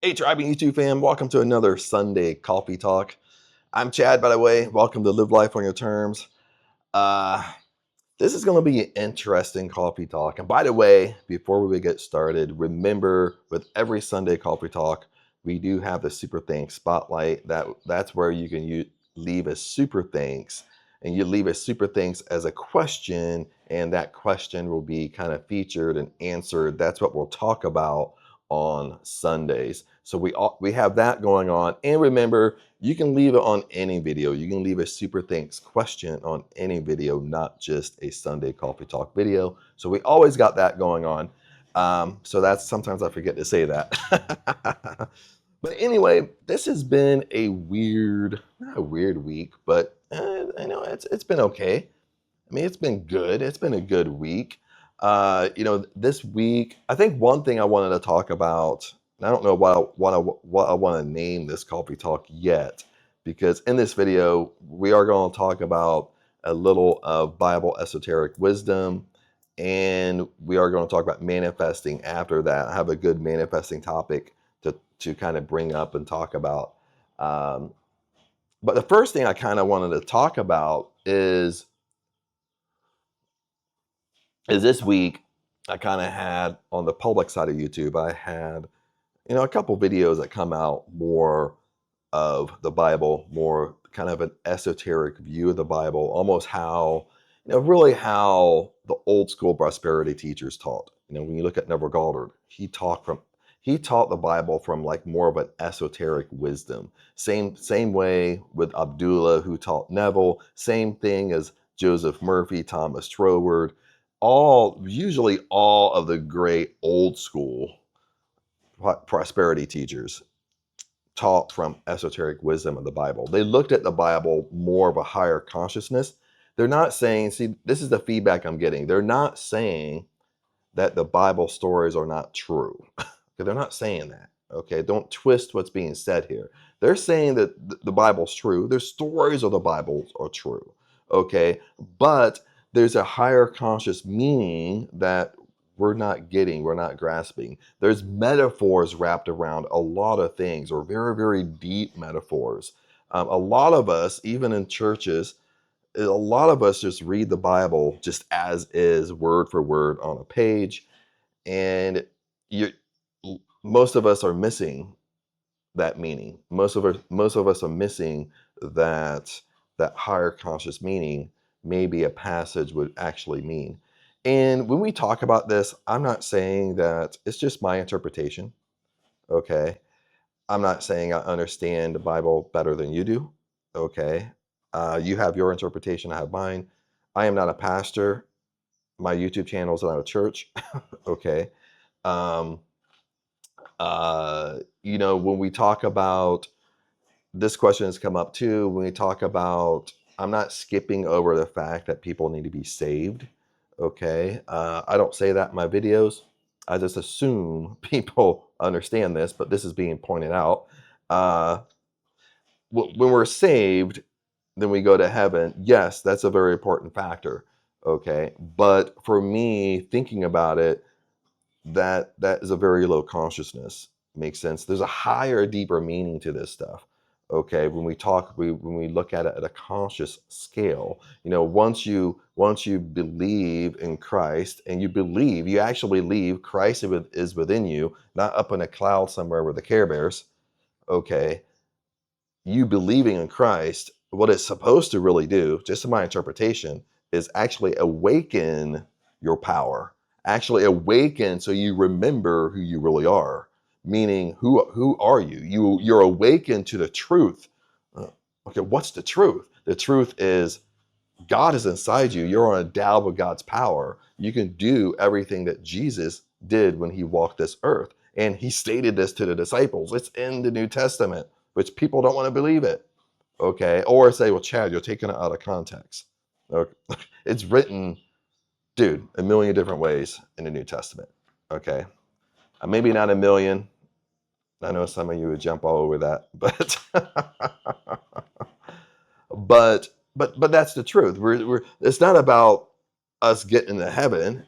Hey, Tribing YouTube fam, welcome to another Sunday Coffee Talk. I'm Chad, by the way. Welcome to Live Life on Your Terms. Uh, this is going to be an interesting coffee talk. And by the way, before we get started, remember with every Sunday Coffee Talk, we do have the Super Thanks Spotlight. That's where you can leave a Super Thanks. And you leave a Super Thanks as a question, and that question will be kind of featured and answered. That's what we'll talk about on Sundays. So we have that going on. And remember, you can leave it on any video. You can leave a Super Thanks question on any video, not just a Sunday Coffee Talk video. So we always got that going on. So that's sometimes I forget to say that. But anyway, this has been a not a weird week, but I know it's been okay. I mean, it's been good. It's been a good week. This week, I think one thing I wanted to talk about, and I don't know what I want to name this coffee talk yet, because in this video, we are going to talk about a little of Bible esoteric wisdom, and we are going to talk about manifesting after that. I have a good manifesting topic to kind of bring up and talk about. But the first thing I kind of wanted to talk about is this week I kind of had on the public side of YouTube, I had, a couple videos that come out more of the Bible, more kind of an esoteric view of the Bible, almost how, really how the old school prosperity teachers taught. When you look at Neville Goddard, he taught the Bible from like more of an esoteric wisdom. Same way with Abdullah, who taught Neville. Same thing as Joseph Murphy, Thomas Troward. Usually all of the great old school prosperity teachers taught from esoteric wisdom of the Bible. They looked at the Bible more of a higher consciousness. They're not saying, see, this is the feedback I'm getting. They're not saying that the Bible stories are not true. They're not saying that. Okay, don't twist what's being said here. They're saying that the Bible's true. Their stories of the Bible are true. Okay, but there's a higher conscious meaning that we're not grasping. There's metaphors wrapped around a lot of things, or very, very deep metaphors. A lot of us, even in churches, a lot of us just read the Bible just as is, word for word on a page, and most of us are missing that meaning. Most of us are missing that higher conscious meaning maybe a passage would actually mean. And when we talk about this, I'm not saying that it's just my interpretation. Okay, I'm not saying I understand the Bible better than you do. Okay, you have your interpretation, I have mine. I am not a pastor. My YouTube channel is not a church. Okay. When we talk about, this question has come up too, when we talk about, I'm not skipping over the fact that people need to be saved. Okay. I don't say that in my videos. I just assume people understand this, but this is being pointed out. When we're saved, then we go to heaven. Yes, that's a very important factor. Okay. But for me, thinking about it, that is a very low consciousness. Makes sense. There's a higher, deeper meaning to this stuff. Okay, when we look at it at a conscious scale, once you believe in Christ, and you actually believe Christ is within you, not up in a cloud somewhere with the Care Bears. Okay, you believing in Christ, what it's supposed to really do, just in my interpretation, is actually awaken your power. Actually awaken so you remember who you really are. Meaning, who are you? You're awakened to the truth. Okay, what's the truth? The truth is God is inside you. You're endowed with God's power. You can do everything that Jesus did when he walked this earth. And he stated this to the disciples. It's in the New Testament, which people don't want to believe it. Okay, or say, well, Chad, you're taking it out of context. Okay. It's written, dude, a million different ways in the New Testament. Okay, maybe not a million. I know some of you would jump all over that, but but that's the truth. It's not about us getting to heaven.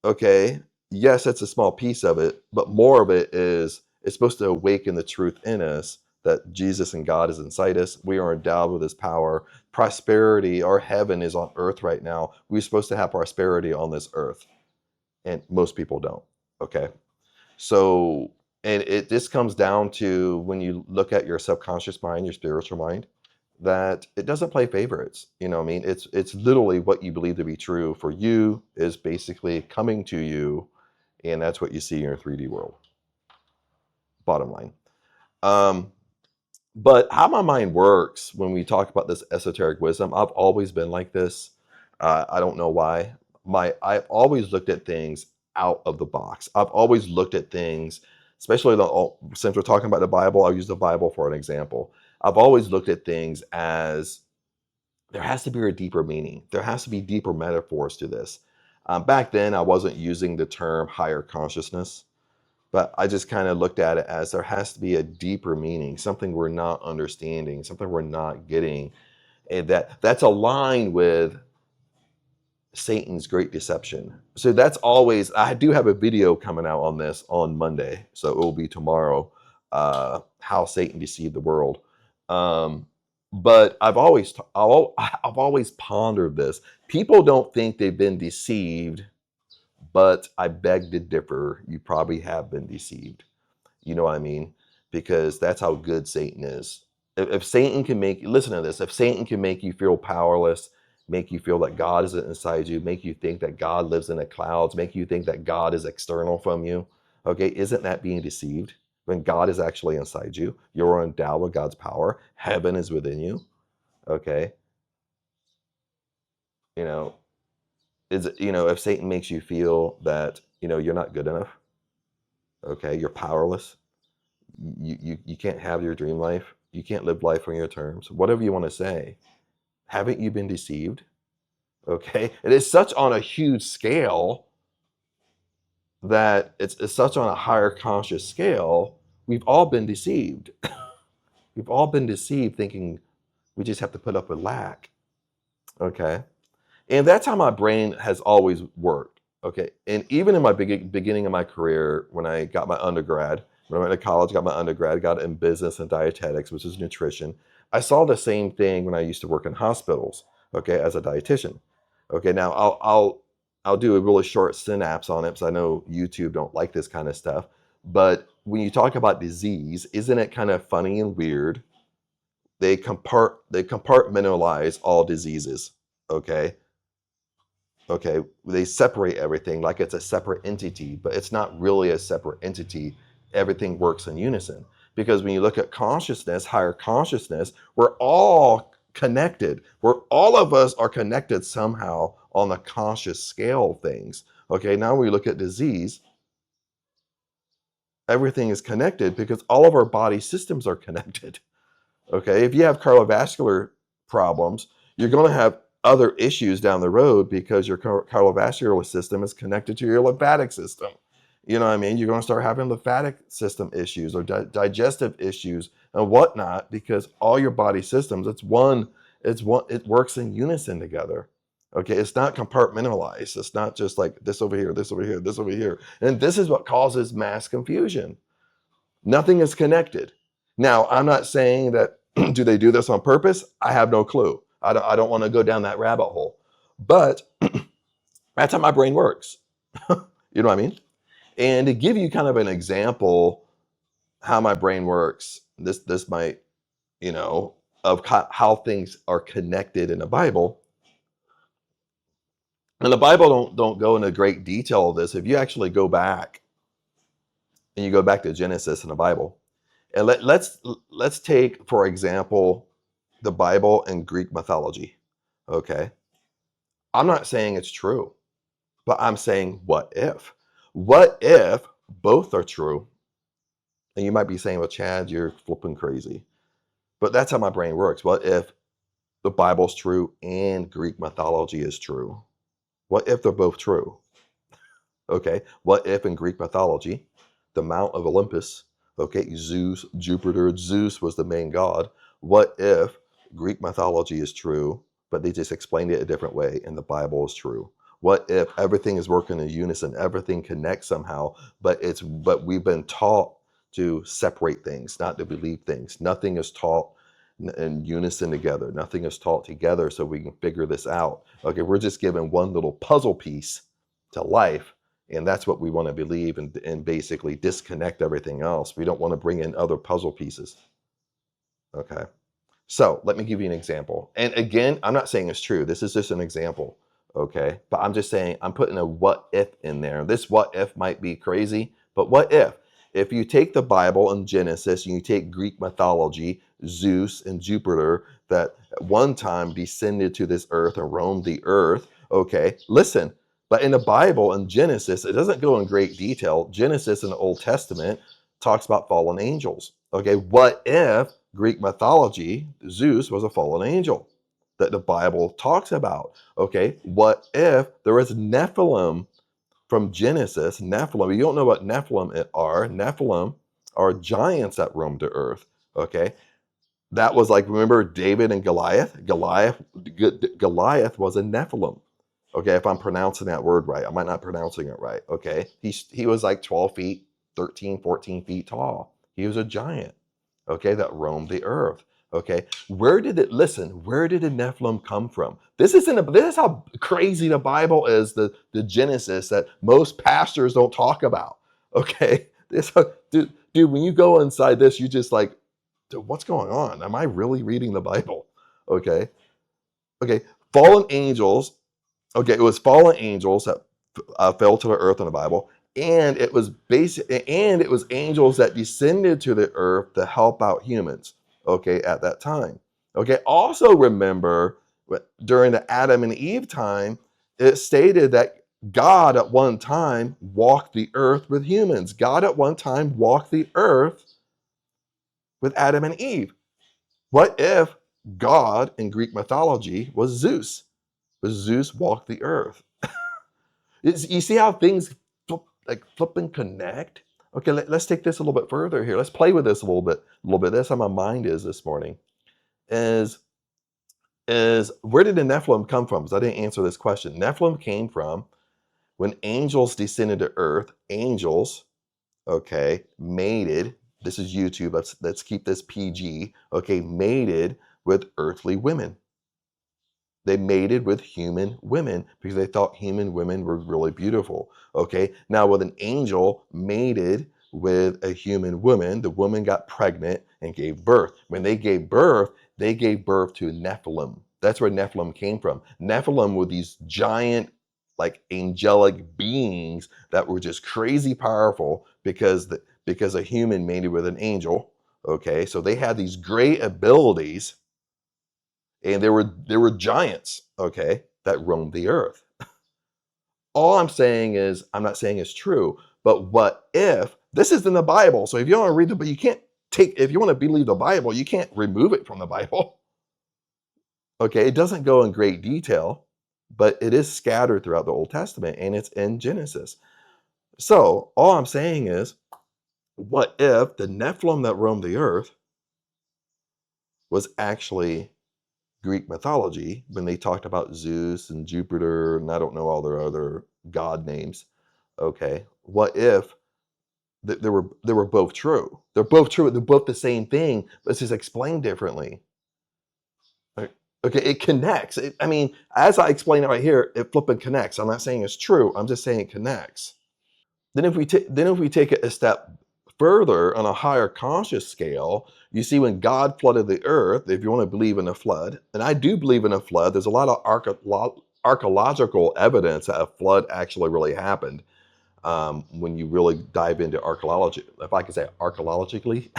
Okay, yes, it's a small piece of it, but more of it is It's supposed to awaken the truth in us that Jesus and God is inside us. We are endowed with his power. Prosperity, our heaven is on earth right now. We're supposed to have prosperity on this earth. And most people don't. Okay. So, and it just comes down to when you look at your subconscious mind, your spiritual mind, that it doesn't play favorites. You know what I mean? It's literally what you believe to be true for you is basically coming to you, and that's what you see in your 3D world. Bottom line. Um, but how my mind works when we talk about this esoteric wisdom, I've always been like this. I don't know why. I've always looked at things out of the box. I've always looked at things, especially since we're talking about the Bible, I'll use the Bible for an example. I've always looked at things as there has to be a deeper meaning. There has to be deeper metaphors to this. Back then, I wasn't using the term higher consciousness, but I just kind of looked at it as there has to be a deeper meaning, something we're not understanding, something we're not getting, and that's aligned with Satan's great deception. So that's always, I do have a video coming out on this on Monday, so it will be tomorrow, how Satan deceived the world. But I've always pondered this. People don't think they've been deceived, but I beg to differ. You probably have been deceived. You know what I mean? Because that's how good Satan is. If Satan can listen to this, if Satan can make you feel powerless, make you feel that God isn't inside you, make you think that God lives in the clouds, make you think that God is external from you, okay, isn't that being deceived? When God is actually inside you, you're endowed with God's power, heaven is within you, okay? You know, if Satan makes you feel that, you're not good enough, okay, you're powerless, you can't have your dream life, you can't live life on your terms, whatever you want to say, haven't you been deceived? Okay, it is such on a huge scale that it's such on a higher conscious scale. We've all been deceived. We've all been deceived thinking we just have to put up with lack. Okay, and that's how my brain has always worked. Okay, and even in my beginning of my career, when I got my undergrad, when I went to college, got my undergrad, got in business and dietetics, which is nutrition. I saw the same thing when I used to work in hospitals. Okay, as a dietitian. Okay, now I'll do a really short synapse on it because I know YouTube don't like this kind of stuff. But when you talk about disease, isn't it kind of funny and weird? They compartmentalize all diseases. Okay, okay, they separate everything like it's a separate entity, but it's not really a separate entity. Everything works in unison because when you look at consciousness, higher consciousness, we're all connected. All of us are connected somehow on the conscious scale of things. Okay, now when we look at disease, everything is connected because all of our body systems are connected. Okay, if you have cardiovascular problems, you're going to have other issues down the road because your cardiovascular system is connected to your lymphatic system. You know what I mean? You're going to start having lymphatic system issues or digestive issues and whatnot because all your body systems, it works in unison together. Okay, it's not compartmentalized. It's not just like this over here, this over here, this over here. And this is what causes mass confusion. Nothing is connected. Now, I'm not saying that do they do this on purpose? I have no clue. I don't want to go down that rabbit hole. But that's how my brain works. You know what I mean? And to give you kind of an example how my brain works, this might, of how things are connected in the Bible. And the Bible don't go into great detail of this. If you actually go back and you go back to Genesis in the Bible, and let's take, for example, the Bible and Greek mythology. Okay. I'm not saying it's true, but I'm saying what if? What if both are true? And you might be saying, well, Chad, you're flipping crazy. But that's how my brain works. What if the Bible's true and Greek mythology is true? What if they're both true? Okay. What if in Greek mythology, the Mount of Olympus, okay, Zeus, Jupiter, Zeus was the main god. What if Greek mythology is true, but they just explained it a different way and the Bible is true? What if everything is working in unison, everything connects somehow, but we've been taught to separate things, not to believe things. Nothing is taught in unison together. Nothing is taught together so we can figure this out. Okay, we're just given one little puzzle piece to life, and that's what we want to believe, and basically disconnect everything else. We don't want to bring in other puzzle pieces. Okay. So let me give you an example. And again, I'm not saying it's true. This is just an example. Okay. But I'm just saying I'm putting a what if in there. This what if might be crazy, but what if? If you take the Bible and Genesis and you take Greek mythology, Zeus and Jupiter that at one time descended to this earth and roamed the earth. Okay. Listen, but in the Bible and Genesis, it doesn't go in great detail. Genesis in the Old Testament talks about fallen angels. Okay. What if Greek mythology, Zeus was a fallen angel that the Bible talks about? Okay, what if there was Nephilim from Genesis? Nephilim, you don't know what Nephilim are. Nephilim are giants that roamed the earth. Okay, that was like, remember David and Goliath? Goliath was a Nephilim. Okay, if I'm pronouncing that word right, I might not pronouncing it right. Okay, he was like 12 feet, 13, 14 feet tall. He was a giant. Okay, that roamed the earth. Okay, where did the Nephilim come from? This is how crazy the Bible is, the Genesis that most pastors don't talk about. Okay, dude, when you go inside this, you just like, dude, what's going on? Am I really reading the Bible? Okay, okay, fallen angels. Okay, it was fallen angels that fell to the earth in the Bible, and it was angels that descended to the earth to help out humans. Okay, at that time. Okay, also remember during the Adam and Eve time, it stated that God at one time walked the earth with humans. God at one time walked the earth with Adam and Eve. What if God in Greek mythology was Zeus? But Zeus walked the earth. You see how things flip and connect? Okay, let's take this a little bit further here. Let's play with this a little bit. That's how my mind is this morning. Is where did the Nephilim come from? Because I didn't answer this question. Nephilim came from when angels descended to earth. Angels, okay, mated. This is YouTube. Let's keep this PG. Okay, mated with earthly women. They mated with human women because they thought human women were really beautiful. Okay, now with an angel mated with a human woman, the woman got pregnant and gave birth. When they gave birth to Nephilim. That's where Nephilim came from. Nephilim were these giant, like angelic beings that were just crazy powerful because a human mated with an angel. Okay, so they had these great abilities, and there were giants, okay, that roamed the earth. All I'm saying is, I'm not saying it's true, but what if this is in the Bible? So if you want to read but you can't if you want to believe the Bible, you can't remove it from the Bible. Okay, it doesn't go in great detail, but it is scattered throughout the Old Testament, and it's in Genesis. So all I'm saying is, what if the Nephilim that roamed the earth was actually Greek mythology when they talked about Zeus and Jupiter, and I don't know all their other god names? Okay, what if they were both true? They're both true. They're both the same thing, but it's just explained differently. Okay, it connects. I mean, as I explain it right here, it flipping connects. I'm not saying it's true. I'm just saying it connects. Then if we take it a step further on a higher conscious scale, you see when God flooded the earth, if you want to believe in a flood, and I do believe in a flood, there's a lot of archaeological evidence that a flood actually really happened. When you really dive into archaeology, if I could say archaeologically,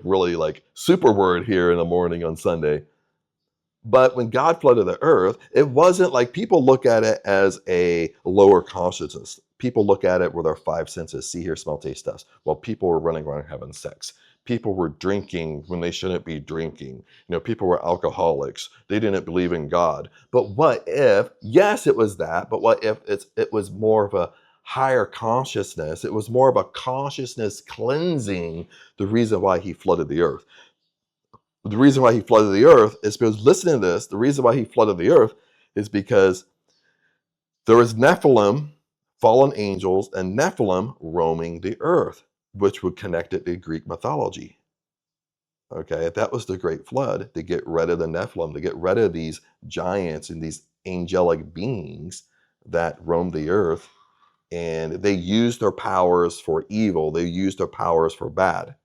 really like super word here in the morning on Sunday. But when God flooded the earth, it wasn't like people look at it as a lower consciousness. People look at it with our five senses: see, hear, smell, taste, test. Well, people were running around having sex. People were drinking when they shouldn't be drinking. People were alcoholics. They didn't believe in God. But what if, yes, it was that, but what if it was more of a higher consciousness? It was more of a consciousness cleansing, the reason why he flooded the earth. The reason why he flooded the earth is because, listen to this, the reason why he flooded the earth is because there was Nephilim, fallen angels, and Nephilim roaming the earth. which would connect it to Greek mythology. Okay, that was the Great Flood to get rid of the Nephilim, to get rid of these giants and these angelic beings that roamed the earth. And they used their powers for evil, they used their powers for bad.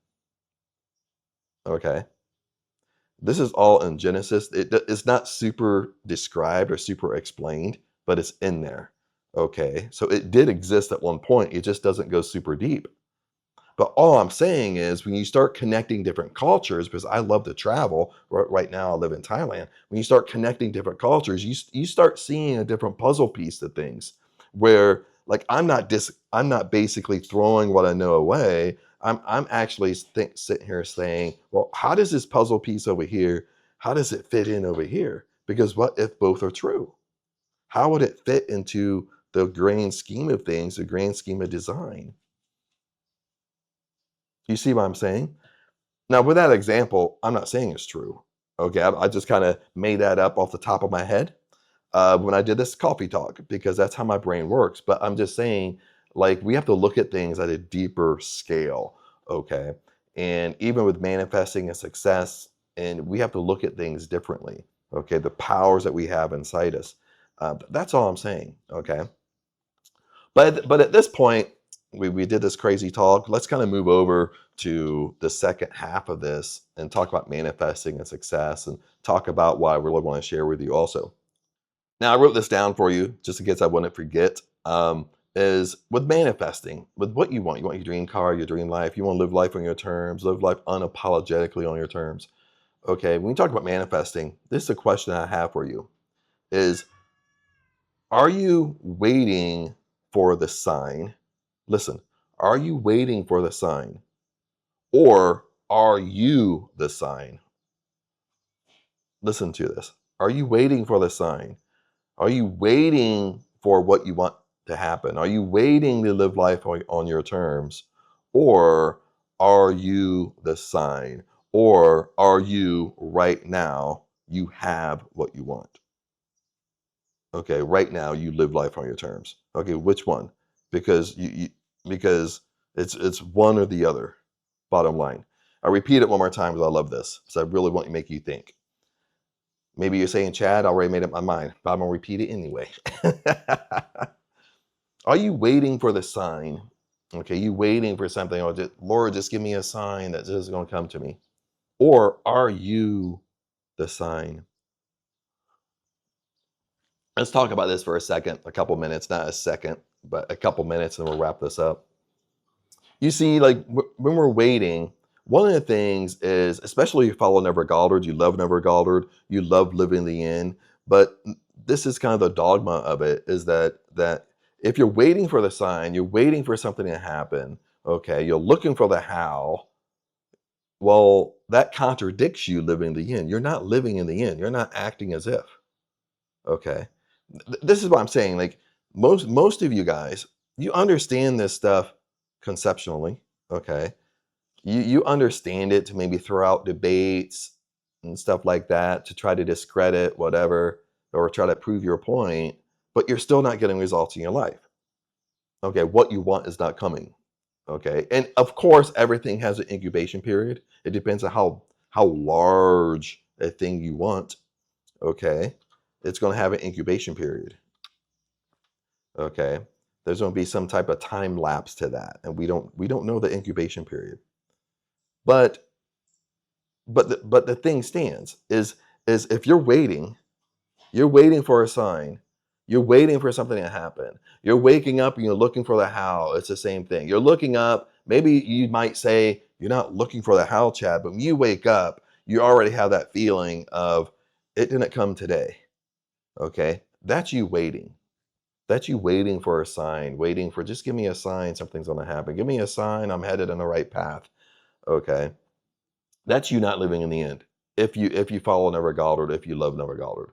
Okay, this is all in Genesis. It's not super described or super explained, but it's in there. Okay, so it did exist at one point, it just doesn't go super deep. But all I'm saying is when you start connecting different cultures, because I love to travel, right now I live in Thailand. When you start connecting different cultures, you start seeing a different puzzle piece to things where like I'm not basically throwing what I know away. I'm actually sitting here saying, well, how does this puzzle piece over here, how does it fit in over here? Because what if both are true? How would it fit into the grand scheme of things, the grand scheme of design? You see what I'm saying? Now, with that example, I'm not saying it's true. Okay, I just kind of made that up off the top of my head when I did this coffee talk because that's how my brain works. But I'm just saying, like, we have to look at things at a deeper scale. Okay, and even with manifesting a success, and we have to look at things differently. Okay, the powers that we have inside us. That's all I'm saying. Okay. But at this point, we did this crazy talk. Let's kind of move over to the second half of this and talk about manifesting and success and talk about what I really want to share with you also. Now, I wrote this down for you just in case I wouldn't forget. Is with manifesting, with what you want. You want your dream car, your dream life. You want to live life on your terms, live life unapologetically on your terms. Okay, when we talk about manifesting, this is a question I have for you. Is Are you waiting for the sign? Listen, are you waiting for the sign? Or are you the sign? Listen to this. Are you waiting for the sign? Are you waiting for what you want to happen? Are you waiting to live life on your terms? Or are you the sign? Or are you right now, you have what you want? Okay, right now you live life on your terms. Okay, which one? Because because it's one or the other. Bottom line. I repeat it one more time because I love this. So I really want to make you think. Maybe you're saying, Chad, I already made up my mind, but I'm gonna repeat it anyway. Are you waiting for the sign? Okay, you waiting for something, or just, Lord, just give me a sign that this is gonna come to me. Or are you the sign? Let's talk about this for a second, a couple minutes, not a second, but a couple minutes, and we'll wrap this up. You see, like when we're waiting, one of the things is, especially if you follow Never Goddard, you love Never Goddard, you love living the end. But this is kind of the dogma of it: is that if you're waiting for the sign, you're waiting for something to happen. Okay, you're looking for the how. Well, that contradicts you living the end. You're not living in the end. You're not acting as if. Okay, this is what I'm saying. Like most of you guys, you understand this stuff conceptually. Okay, you understand it to maybe throw out debates and stuff like that to try to discredit whatever or try to prove your point, but you're still not getting results in your life. Okay, what you want is not coming. Okay, and of course everything has an incubation period. It depends on how large a thing you want. Okay, it's going to have an incubation period. Okay, there's going to be some type of time lapse to that, and we don't know the incubation period. But but the thing stands is if you're waiting for a sign, you're waiting for something to happen. You're waking up and you're looking for the how. It's the same thing. You're looking up. Maybe you might say you're not looking for the how, Chad, but when you wake up, you already have that feeling of it didn't come today. Okay, that's you waiting. That's you waiting for a sign, waiting for just give me a sign something's going to happen. Give me a sign I'm headed in the right path. Okay, that's you not living in the end. If you follow Never Goddard, if you love Never Goddard,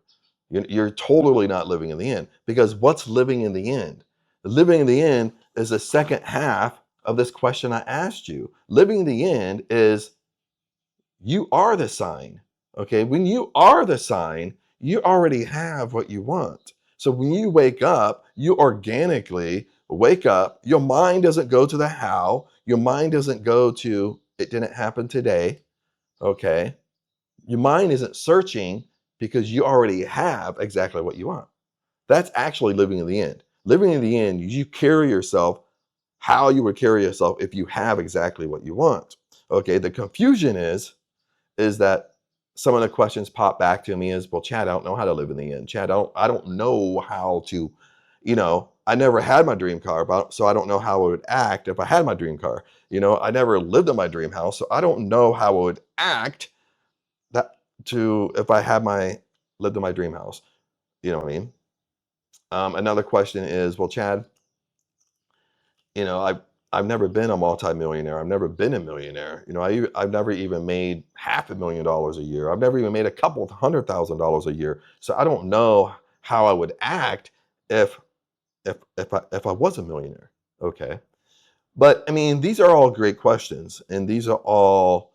you're totally not living in the end because what's living in the end? Living in the end is the second half of this question I asked you. Living in the end is you are the sign. Okay, when you are the sign, you already have what you want. So when you wake up, you organically wake up. Your mind doesn't go to the how. Your mind doesn't go to it didn't happen today. Okay. Your mind isn't searching because you already have exactly what you want. That's actually living in the end. Living in the end, you carry yourself how you would carry yourself if you have exactly what you want. Okay. The confusion is that some of the questions pop back to me is, well, Chad, I don't know how to live in the end. Chad, I don't know how to, I never had my dream car, so I don't know how I would act if I had my dream car. I never lived in my dream house, so I don't know how I would act that to if I had lived in my dream house. You know what I mean? Another question is, well, Chad, I've never been a multimillionaire. I've never been a millionaire. I've never even made $500,000 a year. I've never even made a couple of $100,000 a year. So I don't know how I would act if if I was a millionaire. Okay. But I mean, these are all great questions, and these are all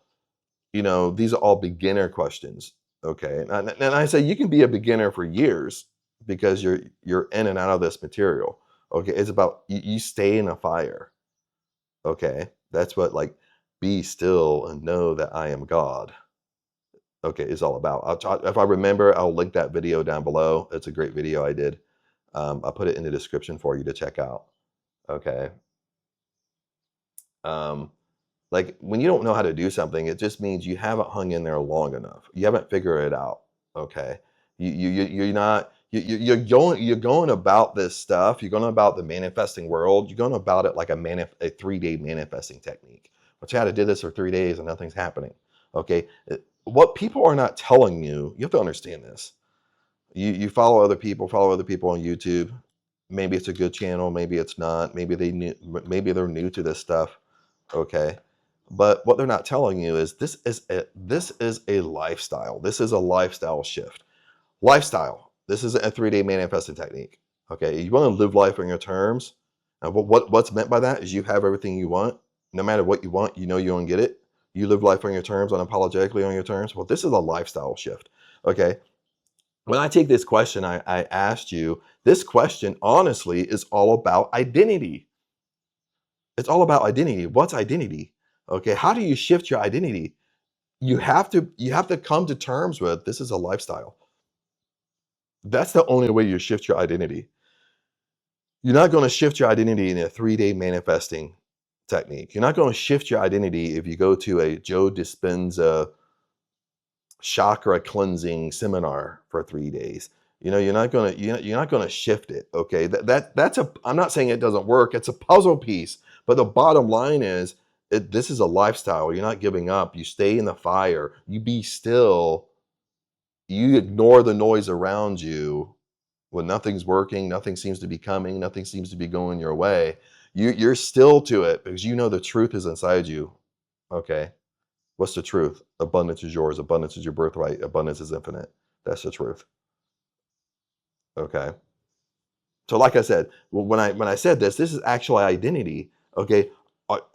beginner questions. Okay. And I say you can be a beginner for years because you're in and out of this material. Okay. It's about you stay in a fire. Okay. That's what be still and know that I am God. Okay. Is all about. If I remember, I'll link that video down below. It's a great video I did. I'll put it in the description for you to check out. Okay. Um, when you don't know how to do something, it just means you haven't hung in there long enough. You haven't figured it out. Okay. You're not, you're going about this stuff. You're going about the manifesting world. You're going about it like a 3-day manifesting technique. But Chad, I did this for 3 days and nothing's happening. Okay. What people are not telling you, you have to understand this. You follow other people on YouTube. Maybe it's a good channel. Maybe it's not. Maybe they're new to this stuff. Okay. But what they're not telling you is this is a lifestyle. This is a lifestyle shift. Lifestyle. This is a 3-day manifesting technique. Okay. You want to live life on your terms. And what's meant by that is you have everything you want. No matter what you want, you know you're going to get it. You live life on your terms, unapologetically on your terms. Well, this is a lifestyle shift. Okay. When I take this question I asked you, this question honestly is all about identity. It's all about identity. What's identity? Okay, how do you shift your identity? You have to come to terms with this is a lifestyle. That's the only way you shift your identity. You're not going to shift your identity in a 3-day manifesting technique. You're not going to shift your identity if you go to a Joe Dispenza chakra cleansing seminar for 3 days. You're not going to shift it. Okay, I'm not saying it doesn't work. It's a puzzle piece, but the bottom line is this is a lifestyle. You're not giving up. You stay in the fire. You be still. You ignore the noise around you when nothing's working, nothing seems to be coming, nothing seems to be going your way. You're still to it because you know the truth is inside you. Okay. What's the truth? Abundance is yours. Abundance is your birthright. Abundance is infinite. That's the truth. Okay. So, like I said, when I said this is actually identity. Okay.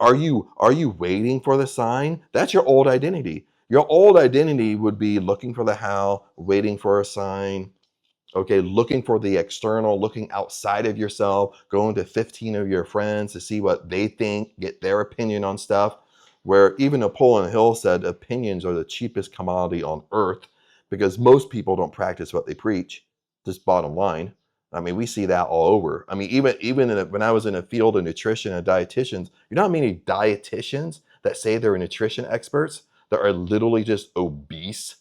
Are you waiting for the sign? That's your old identity. Your old identity would be looking for the how, waiting for a sign. Okay, looking for the external, looking outside of yourself, going to 15 of your friends to see what they think, get their opinion on stuff. Where even Napoleon Hill said opinions are the cheapest commodity on earth because most people don't practice what they preach. Just bottom line. I mean, we see that all over. I mean, even when I was in a field of nutrition and dietitians, you know how many dietitians that say they're nutrition experts that are literally just obese?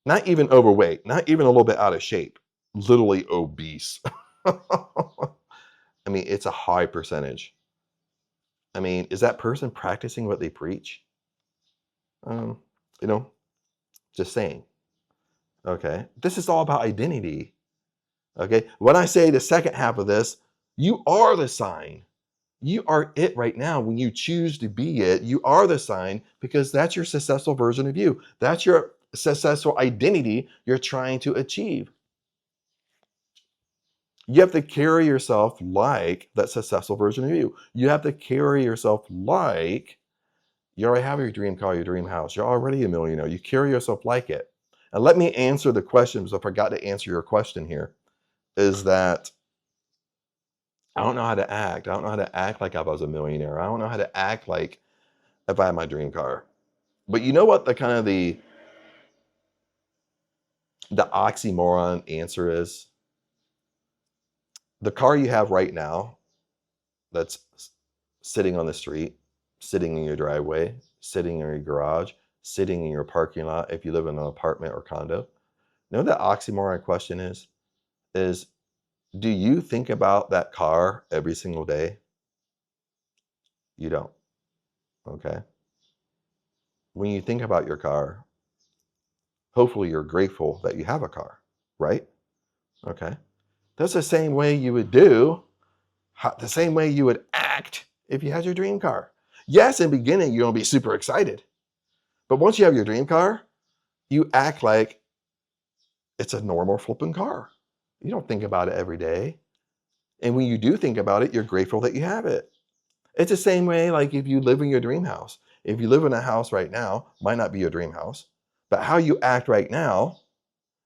Not even overweight, not even a little bit out of shape, literally obese. I mean, it's a high percentage. I mean, is that person practicing what they preach? Um, you know, just saying. Okay. This is all about identity. Okay. When I say the second half of this, you are the sign. You are it right now. When you choose to be it, you are the sign because that's your successful version of you. That's your successful identity you're trying to achieve. You have to carry yourself like that successful version of you. You have to carry yourself like you already have your dream car, your dream house. You're already a millionaire. You carry yourself like it. And let me answer the question because I forgot to answer your question here. Is that I don't know how to act. I don't know how to act like I was a millionaire. I don't know how to act like if I had my dream car. But you know what the kind of the oxymoron answer is? The car you have right now that's sitting on the street, sitting in your driveway, sitting in your garage, sitting in your parking lot if you live in an apartment or condo. You know what the oxymoron question is? Is do you think about that car every single day? You don't. Okay. When you think about your car, hopefully you're grateful that you have a car, right? Okay. That's the same way you would do, the same way you would act if you had your dream car. Yes, in the beginning, you're going to be super excited. But once you have your dream car, you act like it's a normal flipping car. You don't think about it every day. And when you do think about it, you're grateful that you have it. It's the same way like if you live in your dream house. If you live in a house right now, might not be your dream house, but how you act right now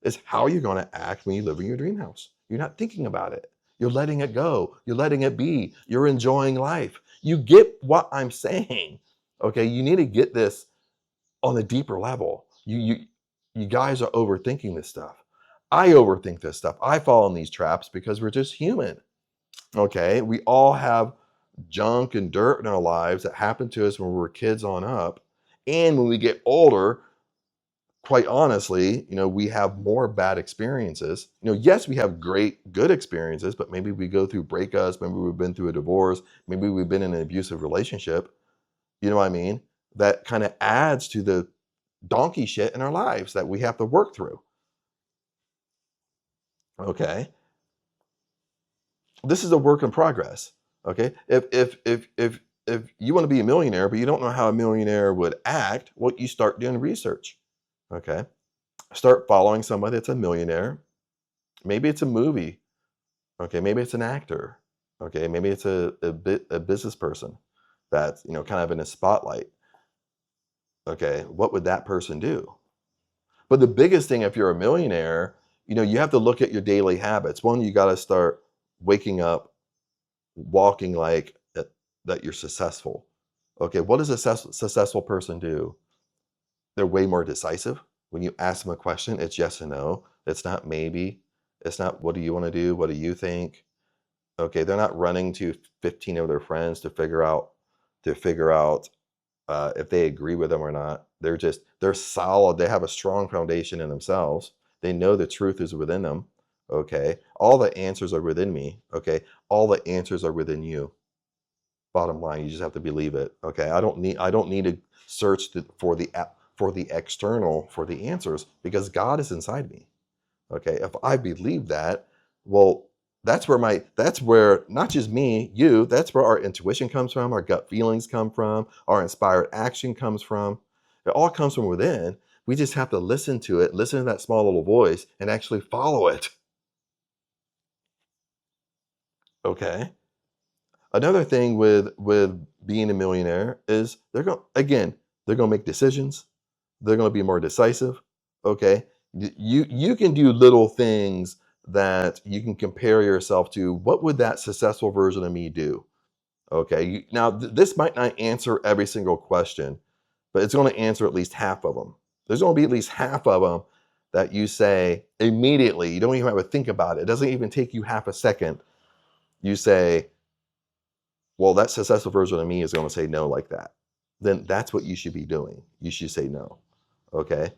is how you're going to act when you live in your dream house. You're not thinking about it. You're letting it go. You're letting it be. You're enjoying life. You get what I'm saying. Okay, you need to get this on a deeper level. You guys are overthinking this stuff. I overthink this stuff. I fall in these traps because we're just human. Okay, we all have junk and dirt in our lives that happened to us when we were kids on up. And when we get older, quite honestly, we have more bad experiences. Yes, we have great, good experiences, but maybe we go through breakups, maybe we've been through a divorce, maybe we've been in an abusive relationship. You know what I mean? That kind of adds to the donkey shit in our lives that we have to work through. Okay. This is a work in progress. Okay. If you want to be a millionaire, but you don't know how a millionaire would act, well, you start doing research. Okay. Start following somebody that's a millionaire. Maybe it's a movie. Okay. Maybe it's an actor. Okay. Maybe it's a business person that's, kind of in a spotlight. Okay. What would that person do? But the biggest thing, if you're a millionaire, you have to look at your daily habits. One, you got to start waking up, walking like that you're successful. Okay, what does a successful person do? They're way more decisive. When you ask them a question, it's yes and no. It's not maybe. It's not what do you want to do? What do you think? Okay, they're not running to 15 of their friends to figure out if they agree with them or not. They're solid. They have a strong foundation in themselves. They know the truth is within them. Okay, all the answers are within me. Okay, all the answers are within you. Bottom line, you just have to believe it. Okay, I don't need to search for the external for the answers because God is inside me. Okay, if I believe that, well, that's where not just me, you, that's where our intuition comes from, our gut feelings come from, our inspired action comes from. It all comes from within. We just have to listen to it, listen to that small little voice, and actually follow it. Okay. Another thing with being a millionaire is they're going to make decisions. They're going to be more decisive. Okay. You can do little things that you can compare yourself to. What would that successful version of me do? Okay. Now, this might not answer every single question, but it's going to answer at least half of them. There's going to be at least half of them that you say immediately. You don't even have to think about it. It doesn't even take you half a second. You say, well, that successful version of me is going to say no like that. Then that's what you should be doing. You should say no. Okay.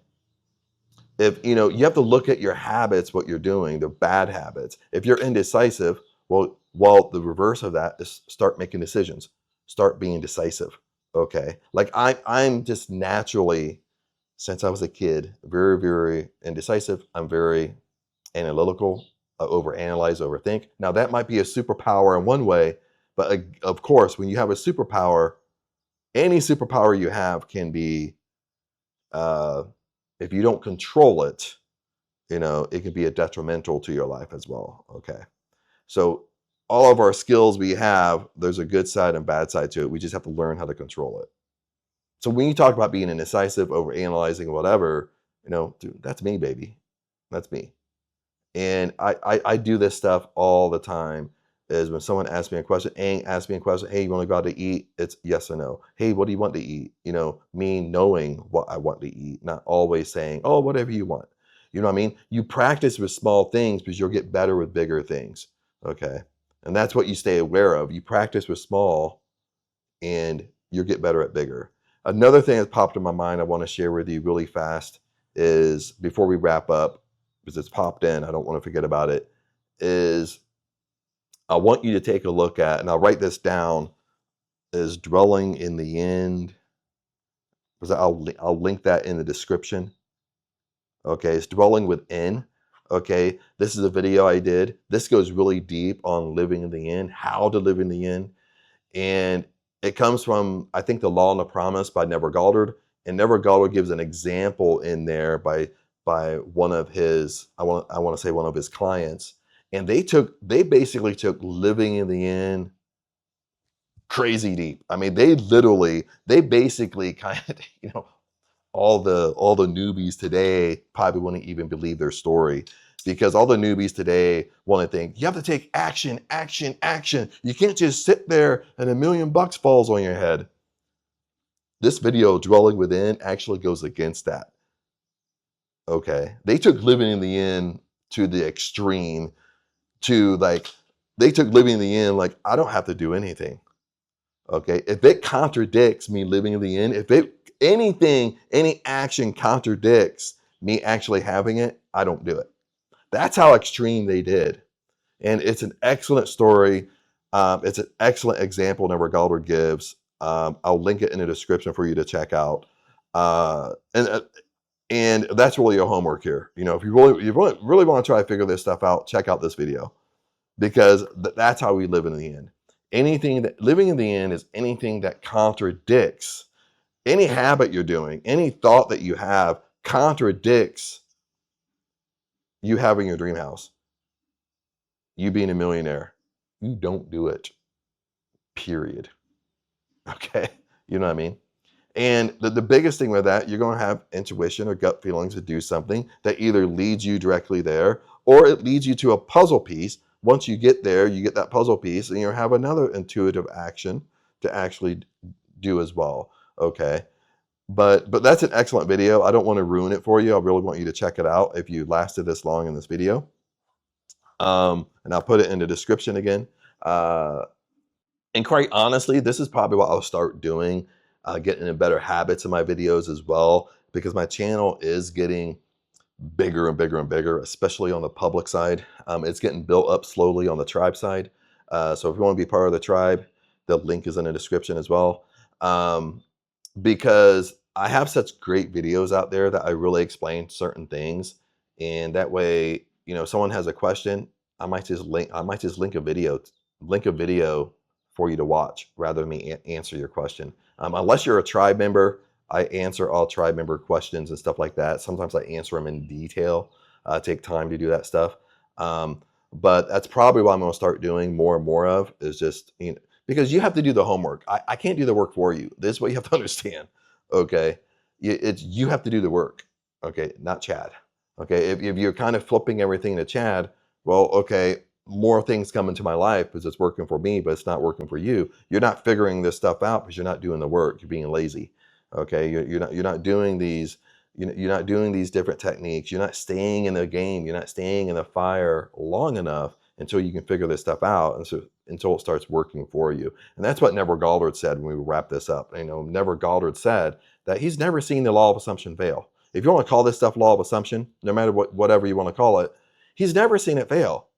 If you have to look at your habits, what you're doing, the bad habits. If you're indecisive, well, the reverse of that is start making decisions. Start being decisive. Okay. Like I'm just naturally, since I was a kid, very, very indecisive. I'm very analytical, overanalyze, overthink. Now that might be a superpower in one way, but of course, when you have a superpower, any superpower you have can be, if you don't control it, it can be a detrimental to your life as well. Okay. So all of our skills we have, there's a good side and bad side to it. We just have to learn how to control it. So when you talk about being indecisive, overanalyzing, whatever, dude, that's me, baby. That's me. And I do this stuff all the time. is when someone asks me a question, asks me a question, hey, you want to go out to eat? It's yes or no. Hey, what do you want to eat? Me knowing what I want to eat, not always saying, oh, whatever you want. You know what I mean? You practice with small things because you'll get better with bigger things. Okay. And that's what you stay aware of. You practice with small and you'll get better at bigger. Another thing that popped in my mind I want to share with you really fast is, before we wrap up, because it's popped in, I don't want to forget about it, is I want you to take a look at, and I'll write this down, is dwelling in the end, because I'll link that in the description. Okay, it's dwelling within. Okay, this is a video I did. This goes really deep on living in the end, how to live in the end. And it comes from, I think, The Law and the Promise by Neville Goddard. And Neville Goddard gives an example in there by one of his, I want to say one of his clients. And they basically took living in the end crazy deep. I mean, they basically kind of, all the newbies today probably wouldn't even believe their story, because all the newbies today want to think you have to take action, action, action. You can't just sit there and $1 million falls on your head. This video, Dwelling Within, actually goes against that. Okay. They took living in the end to the extreme, to they took living in the end like, I don't have to do anything. Okay. If it contradicts me living in the end, any action contradicts me actually having it, I don't do it. That's how extreme they did. And it's an excellent story. It's an excellent example Neville Goddard gives. I'll link it in the description for you to check out. And that's really your homework here. If you really want to try to figure this stuff out, check out this video, because that's how we live in the end. Living in the end is anything that contradicts any habit you're doing, any thought that you have contradicts you having your dream house, you being a millionaire. You don't do it, period. Okay, you know what I mean? And the biggest thing with that, you're going to have intuition or gut feelings to do something that either leads you directly there, or it leads you to a puzzle piece. Once you get there, you get that puzzle piece, and you have another intuitive action to actually do as well. Okay. But that's an excellent video. I don't want to ruin it for you. I really want you to check it out if you lasted this long in this video. And I'll put it in the description again. And quite honestly, this is probably what I'll start doing, getting in better habits in my videos as well, because my channel is getting bigger and bigger and bigger, especially on the public side. It's getting built up slowly on the tribe side. So if you want to be part of the tribe, the link is in the description as well. Because I have such great videos out there that I really explain certain things, and that way, if someone has a question, I might just link a video for you to watch rather than me answer your question. Unless you're a tribe member, I answer all tribe member questions and stuff like that. Sometimes I answer them in detail. Take time to do that stuff. But that's probably what I'm going to start doing more and more of, is just, because you have to do the homework. I can't do the work for you. This is what you have to understand. Okay. You have to do the work. Okay. Not Chad. Okay. If you're kind of flipping everything to Chad, well, okay, more things come into my life because it's working for me, but it's not working for you. You're not figuring this stuff out because you're not doing the work. You're being lazy. Okay. You're not doing these, you're not doing these different techniques. You're not staying in the game. You're not staying in the fire long enough until you can figure this stuff out, and so until it starts working for you. And that's what Neville Goddard said when we wrap this up. Neville Goddard said that he's never seen the law of assumption fail. If you want to call this stuff law of assumption, no matter whatever you want to call it, he's never seen it fail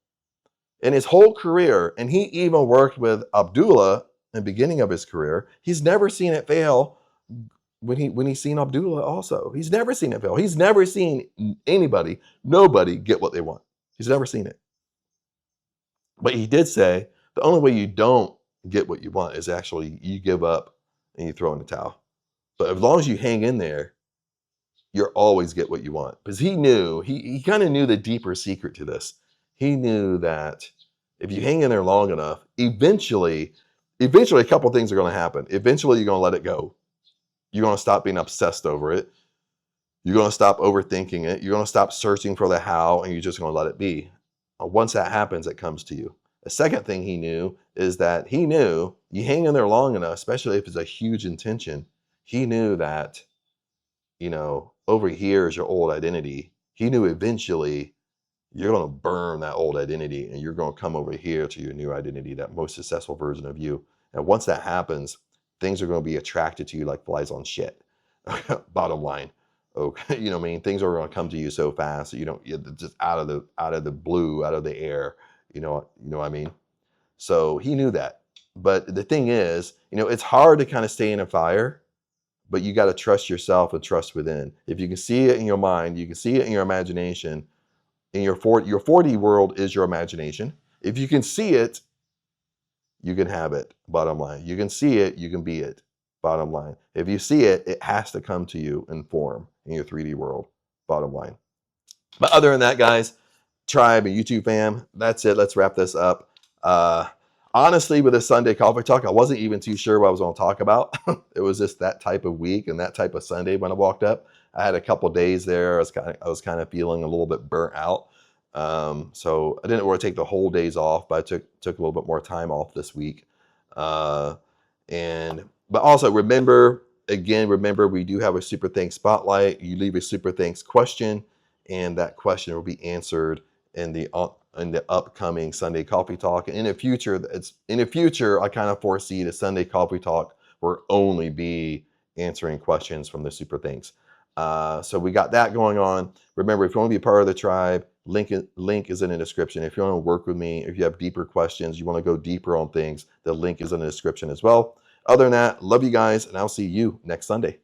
in his whole career. And he even worked with Abdullah in the beginning of his career. He's never seen it fail when he's seen Abdullah also. He's never seen it fail. He's never seen nobody get what they want. He's never seen it. But he did say the only way you don't get what you want is actually you give up and you throw in the towel. But as long as you hang in there, you'll always get what you want. Because he knew, he kind of knew the deeper secret to this. He knew that if you hang in there long enough, eventually a couple of things are going to happen. Eventually you're going to let it go. You're going to stop being obsessed over it. You're going to stop overthinking it. You're going to stop searching for the how, and you're just going to let it be. Once that happens, it comes to you. The second thing he knew is that he knew you hang in there long enough, especially if it's a huge intention, he knew that, over here is your old identity. He knew eventually you're going to burn that old identity and you're going to come over here to your new identity, that most successful version of you. And once that happens, things are going to be attracted to you like flies on shit. Bottom line. Okay, you know what I mean? Things are going to come to you so fast that you're just out of the blue, out of the air. You know what I mean? So he knew that. But the thing is, it's hard to kind of stay in a fire, but you got to trust yourself and trust within. If you can see it in your mind, you can see it in your imagination. In your 4D world is your imagination. If you can see it, you can have it. Bottom line. You can see it, you can be it. Bottom line. If you see it, it has to come to you in form in your 3D world. Bottom line. But other than that, guys, tribe and YouTube fam, that's it. Let's wrap this up. Honestly, with this Sunday coffee talk, I wasn't even too sure what I was going to talk about. It was just that type of week and that type of Sunday when I walked up. I had a couple days there. I was kind of feeling a little bit burnt out. So I didn't want to take the whole days off, but I took a little bit more time off this week. But also remember we do have a Super Thanks Spotlight. You leave a Super Thanks question, and that question will be answered in the upcoming Sunday Coffee Talk. And in the future, I kind of foresee the Sunday Coffee Talk will only be answering questions from the Super Thanks. So we got that going on. Remember, if you want to be part of the tribe, link is in the description. If you want to work with me, if you have deeper questions, you want to go deeper on things, the link is in the description as well. Other than that, love you guys, and I'll see you next Sunday.